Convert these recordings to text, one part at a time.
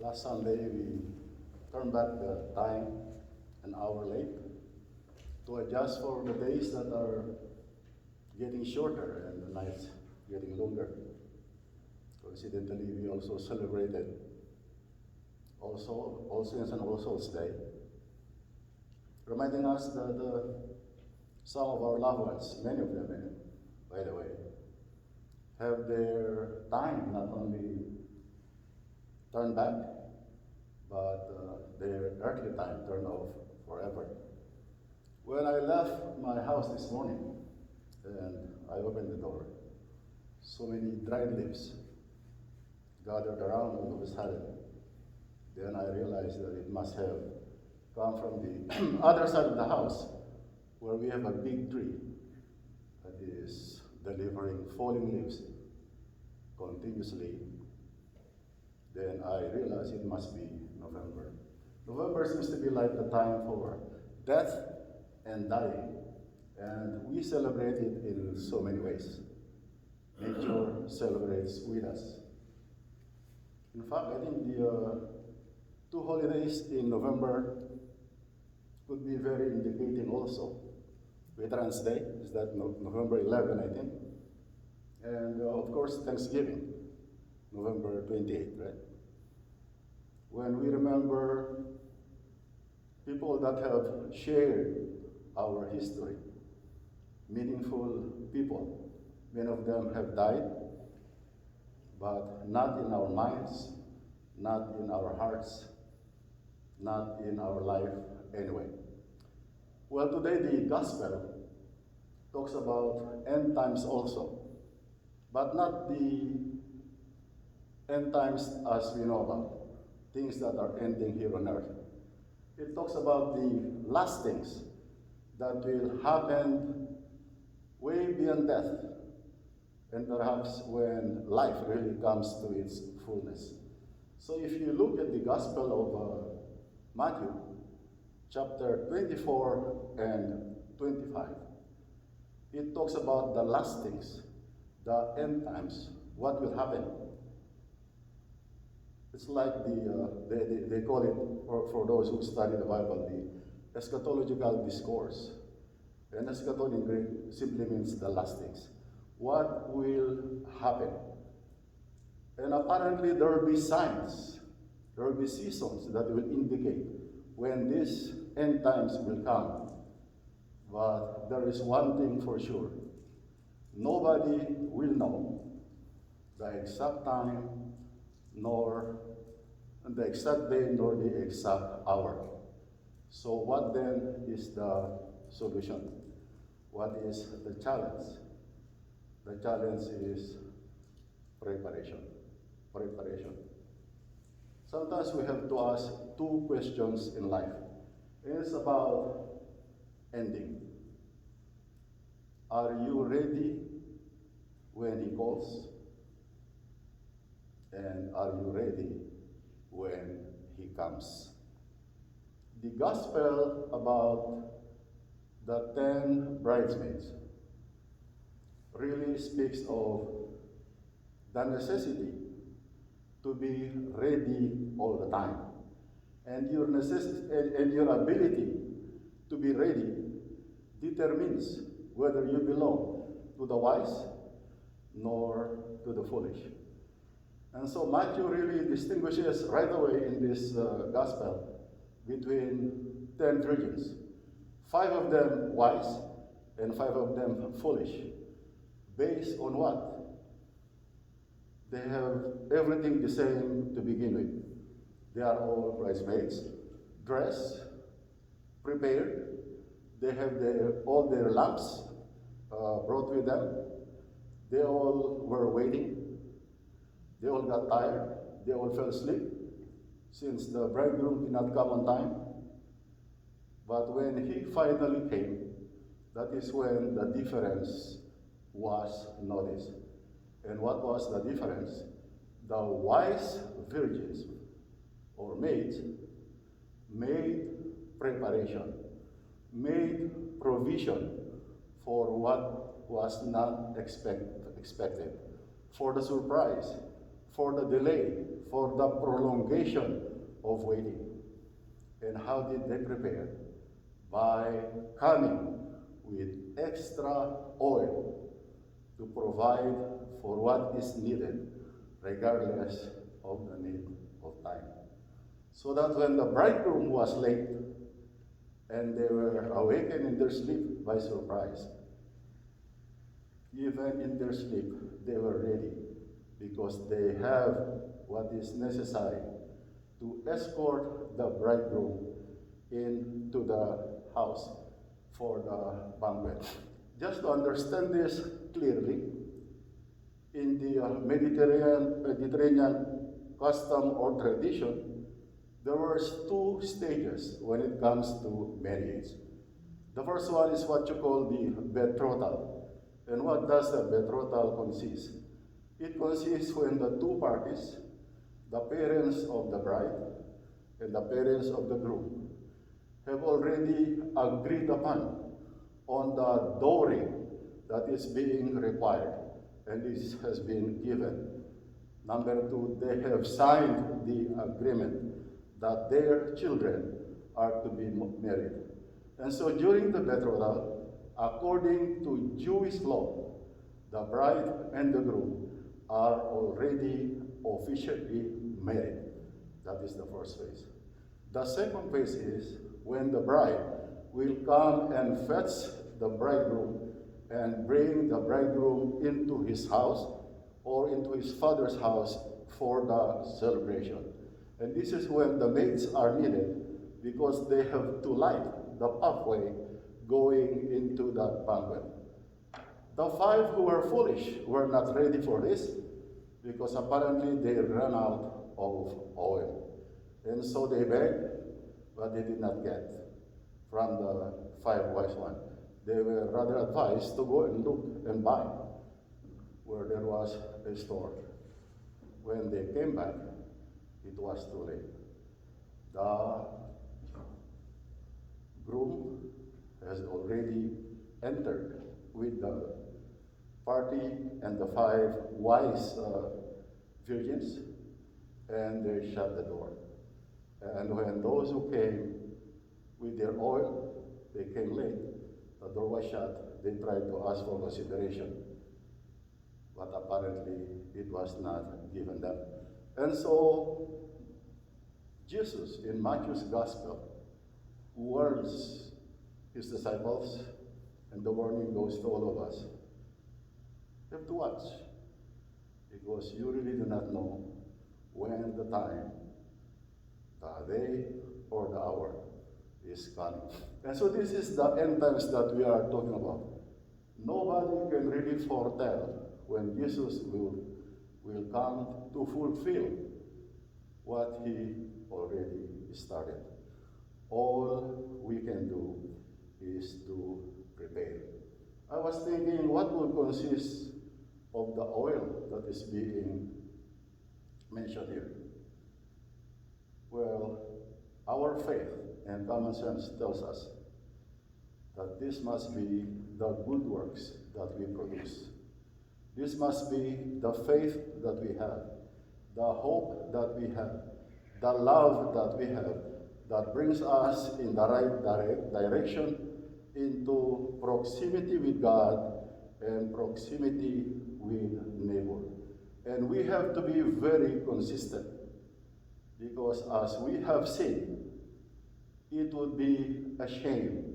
Last Sunday, we turned back the time an hour late to adjust for the days that are getting shorter and the nights getting longer. Coincidentally, we also celebrated All Saints and All Souls Day, reminding us that some of our loved ones, many of them, by the way, have their time not only turned back, but their earthly time turned off forever. When I left my house this morning and I opened the door, so many dried leaves gathered around all of a sudden. Then I realized that it must have come from the other side of the house where we have a big tree that is delivering falling leaves continuously. Then I realized it must be November. November seems to be like the time for death and dying, and we celebrate it in so many ways. Nature celebrates with us. In fact, I think the two holidays in November could be very indicating also. Veterans Day is that November 11, I think, and of course Thanksgiving, November 28th, right? When we remember people that have shared our history, meaningful people. Many of them have died, but not in our minds, not in our hearts, not in our life anyway. Well, today the gospel talks about end times also, but not the end times as we know about, things that are ending here on earth. It talks about the last things that will happen way beyond death, and perhaps when life really comes to its fullness. So if you look at the Gospel of Matthew, chapter 24 and 25, it talks about the last things, the end times, what will happen. It's like they call it, for those who study the Bible, the eschatological discourse. And eschaton in Greek simply means the last things. What will happen? And apparently there will be signs, there will be seasons that will indicate when these end times will come. But there is one thing for sure. Nobody will know the exact time, nor the exact day, nor the exact hour. So what then is the solution? What is the challenge? The challenge is preparation. Preparation. Sometimes we have to ask two questions in life. It's about ending. Are you ready when he calls? And are you ready when he comes? The gospel about the 10 bridesmaids really speaks of the necessity to be ready all the time. And your necessity and your ability to be ready determines whether you belong to the wise nor to the foolish. And so Matthew really distinguishes right away in this gospel between 10 virgins. 5 of them wise and 5 of them foolish. Based on what? They have everything the same to begin with. They are all bridesmaids, dressed, prepared. They have all their lamps brought with them. They all were waiting. They all got tired. They all fell asleep since the bridegroom did not come on time. But when he finally came, that is when the difference was noticed. And what was the difference? The wise virgins or maids made preparation, made provision for what was not expected, for the surprise, for the delay, for the prolongation of waiting. And how did they prepare? By coming with extra oil to provide for what is needed, regardless of the need of time. So that when the bridegroom was late, and they were awakened in their sleep by surprise, even in their sleep, they were ready because they have what is necessary to escort the bridegroom into the house for the banquet. Just to understand this clearly, in the Mediterranean custom or tradition, there were two stages when it comes to marriage. The first one is what you call the betrothal. And what does the betrothal consist? It consists when the two parties, the parents of the bride and the parents of the groom, have already agreed upon on the dowry that is being required, and this has been given. Number two, they have signed the agreement that their children are to be married. And so during the betrothal, according to Jewish law, the bride and the groom are already officially married. That is the first phase. The second phase is when the bride will come and fetch the bridegroom and bring the bridegroom into his house or into his father's house for the celebration. And this is when the maids are needed because they have to light the pathway going into that banquet. The five who were foolish were not ready for this because apparently they ran out of oil. And so they begged, but they did not get from the five wise ones. They were rather advised to go and look and buy where there was a store. When they came back, it was too late. The groom has already entered with the party and the five wise virgins, and they shut the door. And when those who came with their oil, they came late, the door was shut, they tried to ask for consideration, but apparently it was not given them. And so Jesus in Matthew's Gospel warns his disciples, and the warning goes to all of us. You have to watch, because you really do not know when the time, the day, or the hour is coming. And so this is the end times that we are talking about. Nobody can really foretell when Jesus will come to fulfill what he already started. All we can do is to prepare. I was thinking, what will consist of the oil that is being mentioned here? Well, our faith and common sense tells us that this must be the good works that we produce. This must be the faith that we have, the hope that we have, the love that we have, that brings us in the right direction into proximity with God and proximity with neighbor. And we have to be very consistent, because as we have seen, it would be a shame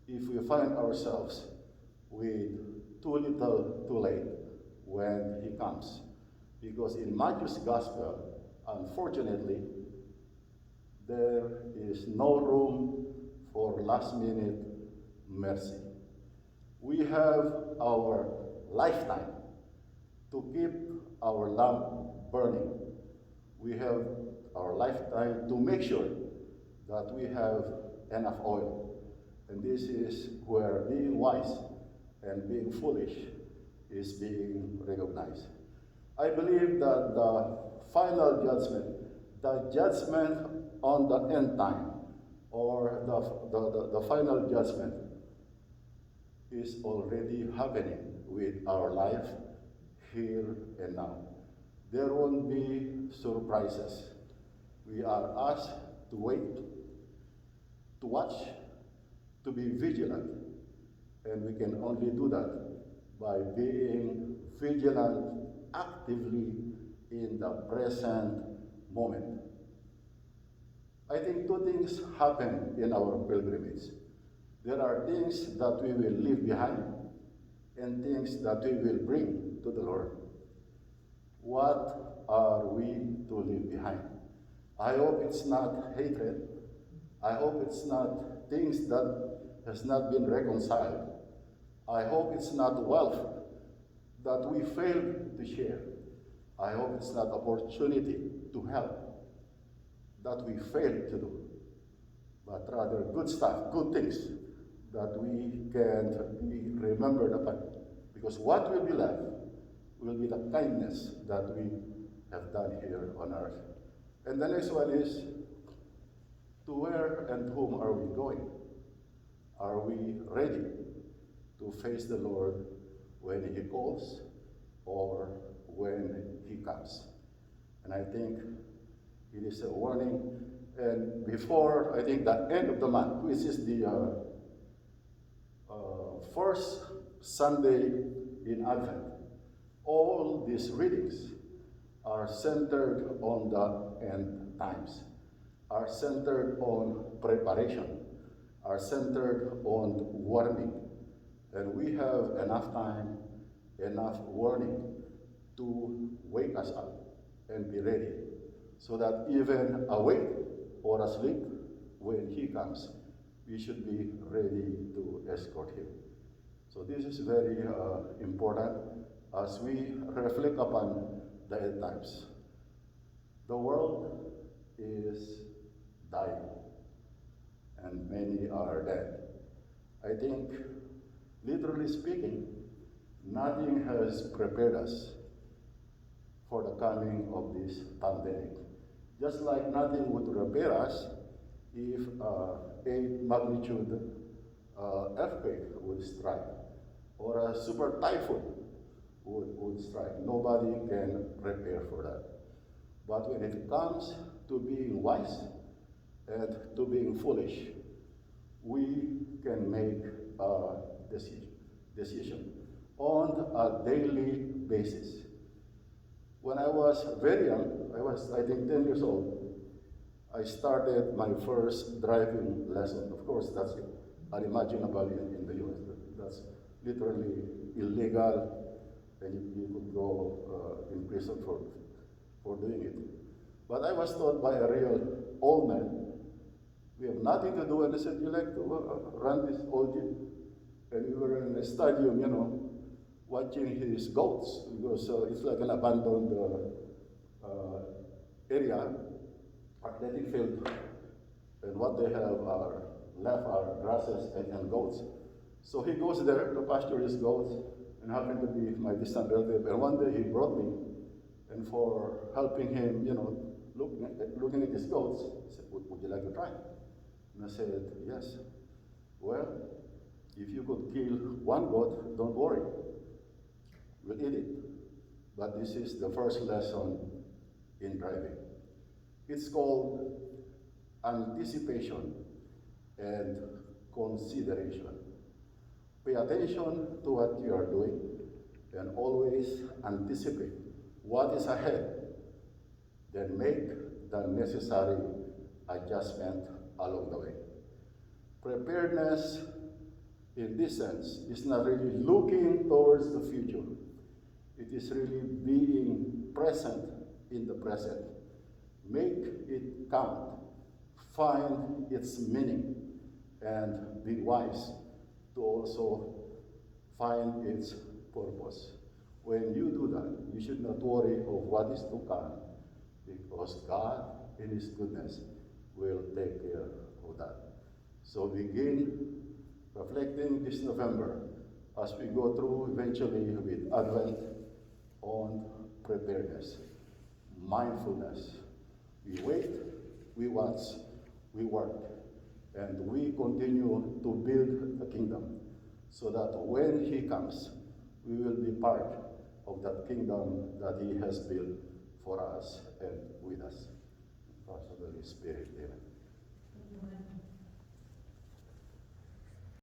if we find ourselves with too little too late when he comes. Because in Matthew's Gospel, unfortunately, there is no room for last-minute mercy. We have our lifetime to keep our lamp burning. We have our lifetime to make sure that we have enough oil. And this is where being wise and being foolish is being recognized. I believe that the final judgment, the judgment on the end time, or the final judgment, is already happening with our life here and now. There won't be surprises. We are asked to wait, to watch, to be vigilant. And we can only do that by being vigilant actively in the present moment. I think two things happen in our pilgrimage. There are things that we will leave behind and things that we will bring to the Lord. What are we to leave behind? I hope it's not hatred. I hope it's not things that has not been reconciled. I hope it's not wealth that we failed to share. I hope it's not opportunity to help that we failed to do, but rather good stuff, good things that we can be remembered upon. Because what will be left will be the kindness that we have done here on earth. And the next one is, to where and whom are we going? Are we ready to face the Lord when He calls or when He comes? And I think it is a warning. And before, I think, the end of the month, which is the first Sunday in Advent, all these readings are centered on the end times, are centered on preparation, are centered on warning. And we have enough time, enough warning to wake us up and be ready, so that even awake or asleep, when He comes, we should be ready to escort Him. So this is very important as we reflect upon the end times. The world is dying, and many are dead. I think, literally speaking, nothing has prepared us for the coming of this pandemic. Just like nothing would prepare us if a magnitude earthquake would strike, or a super typhoon would strike. Nobody can prepare for that. But when it comes to being wise and to being foolish, we can make a decision on a daily basis. When I was very young, I was, I think, 10 years old, I started my first driving lesson. Of course, that's unimaginable in the US. That's literally illegal, and you could go in prison for doing it. But I was taught by a real old man. We have nothing to do, and he said, "You like to run this old jeep?" And we were in a stadium, watching his goats, because it's like an abandoned area, athletic field, and what they have are left are grasses and goats. So he goes there to pasture his goats, and happened to be my distant relative. And one day he brought me, and for helping him, looking at his goats, he said, "Would you like to try?" And I said, "Yes." "Well, if you could kill one goat, don't worry. We'll eat it." But this is the first lesson in driving. It's called anticipation and consideration. Pay attention to what you are doing and always anticipate what is ahead. Then make the necessary adjustment along the way. Preparedness, in this sense, is not really looking towards the future. It is really being present in the present. Make it count. Find its meaning, and be wise to also find its purpose. When you do that, you should not worry of what is to come, because God, in His goodness, will take care of that. So begin reflecting this November as we go through eventually with Advent on preparedness, mindfulness. We wait, we watch, we work, and we continue to build the kingdom, so that when He comes, we will be part of that kingdom that He has built for us and with us. For the Holy Spirit, amen.